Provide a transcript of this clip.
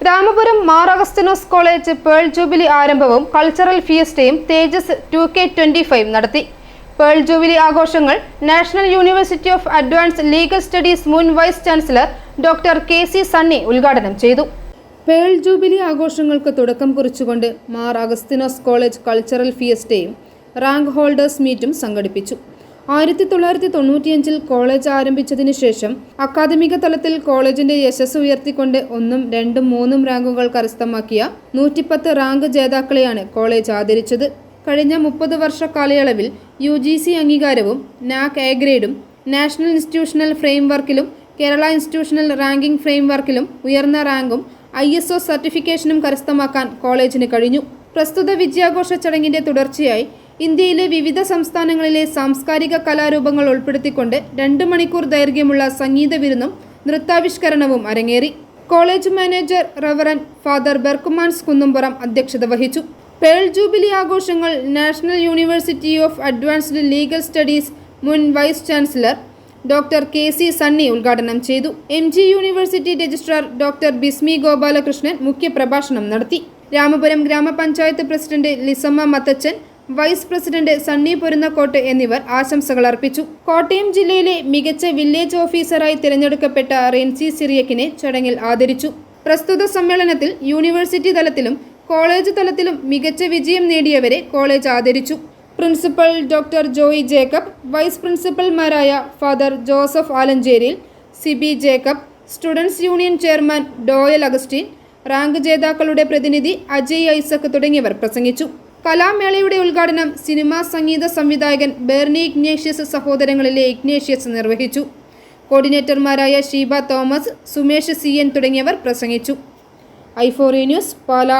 Ramapuram Mar Augustinose college pearl jubilee ആരംഭവും cultural ഫിയസ്റ്റയും Thejas 2K25 നടത്തി. പേൾ ജൂബിലി ആഘോഷങ്ങൾ national university of advanced legal studies മുൻ vice chancellor doctor KC Sunny ഉദ്ഘാടനം ചെയ്തു. പേൾ ജൂബിലി ആഘോഷങ്ങൾക്ക് തുടക്കം കുറിച്ചുകൊണ്ട് മാർ അഗസ്റ്റിനോസ് കോളേജ് കൾച്ചറൽ ഫിയസ്റ്റയും റാങ്ക് ഹോൾഡേഴ്സ് മീറ്റും സംഘടിപ്പിച്ചു. 1995 കോളേജ് ആരംഭിച്ചതിന് ശേഷം അക്കാദമിക തലത്തിൽ കോളേജിന്റെ യശസ് ഉയർത്തിക്കൊണ്ട് 1, 2, 3 റാങ്കുകൾ കരസ്ഥമാക്കിയ 110 റാങ്ക് ജേതാക്കളെയാണ് കോളേജ് ആദരിച്ചത്. കഴിഞ്ഞ 30 വർഷ കാലയളവിൽ UGC അംഗീകാരവും NAAC A ഗ്രേഡും നാഷണൽ ഇൻസ്റ്റിറ്റ്യൂഷണൽ ഫ്രെയിംവർക്കിലും കേരള ഇൻസ്റ്റിറ്റ്യൂഷണൽ റാങ്കിംഗ് ഫ്രെയിംവർക്കിലും ഉയർന്ന റാങ്കും ISO സർട്ടിഫിക്കേഷനും കരസ്ഥമാക്കാൻ കോളേജിന് കഴിഞ്ഞു. പ്രസ്തുത വിജയാഘോഷ ചടങ്ങിന്റെ തുടർച്ചയായി ഇന്ത്യയിലെ വിവിധ സംസ്ഥാനങ്ങളിലെ സാംസ്കാരിക കലാരൂപങ്ങൾ ഉൾപ്പെടുത്തിക്കൊണ്ട് 2 മണിക്കൂർ ദൈർഘ്യമുള്ള സംഗീത വിരുന്നും നൃത്താവിഷ്കരണവും അരങ്ങേറി. College manager reverend father Berchmans Kunnumpuram അധ്യക്ഷത വഹിച്ചു. പേൾ ജൂബിലി ആഘോഷങ്ങൾ national university of advanced legal studies മുൻ vice chancellor doctor KC Sunny ഉദ്ഘാടനം ചെയ്തു. MG university registrar doctor Bismi Gopalakrishnan മുഖ്യപ്രഭാഷണം നടത്തി. Ramapuram gramapanchayat president Lissamma Mathachan, vice president Sunny Porunnakkot എന്നിവർ ആശംസകൾ അർപ്പിച്ചു. കോട്ടയം ജില്ലയിലെ മികച്ച വില്ലേജ് ഓഫീസറായി തിരഞ്ഞെടുക്കപ്പെട്ട റെൻസി സിറിയക്കിനെ ചടങ്ങിൽ ആദരിച്ചു. പ്രസ്തുത സമ്മേളനത്തിൽ യൂണിവേഴ്സിറ്റി തലത്തിലും കോളേജ് തലത്തിലും മികച്ച വിജയം നേടിയവരെ കോളേജ് ആദരിച്ചു. Principal doctor Joy Jacob, vice പ്രിൻസിപ്പൽമാരായ ഫാദർ ജോസഫ് ആലഞ്ചേരിയിൽ, Sibi Jacob, students union chairman Doyal Augustine, rank ജേതാക്കളുടെ പ്രതിനിധി അജയ് ഐസക് തുടങ്ങിയവർ പ്രസംഗിച്ചു. കലാമേളയുടെ ഉദ്ഘാടനം സിനിമാ സംഗീത സംവിധായകൻ ബെർണി ഇഗ്നേഷ്യസ് സഹോദരങ്ങളിലെ ഇഗ്നേഷ്യസ് നിർവഹിച്ചു. കോർഡിനേറ്റർമാരായ ഷീബ തോമസ്, സുമേഷ് CN തുടങ്ങിയവർ പ്രസംഗിച്ചു. i4A news, Pala.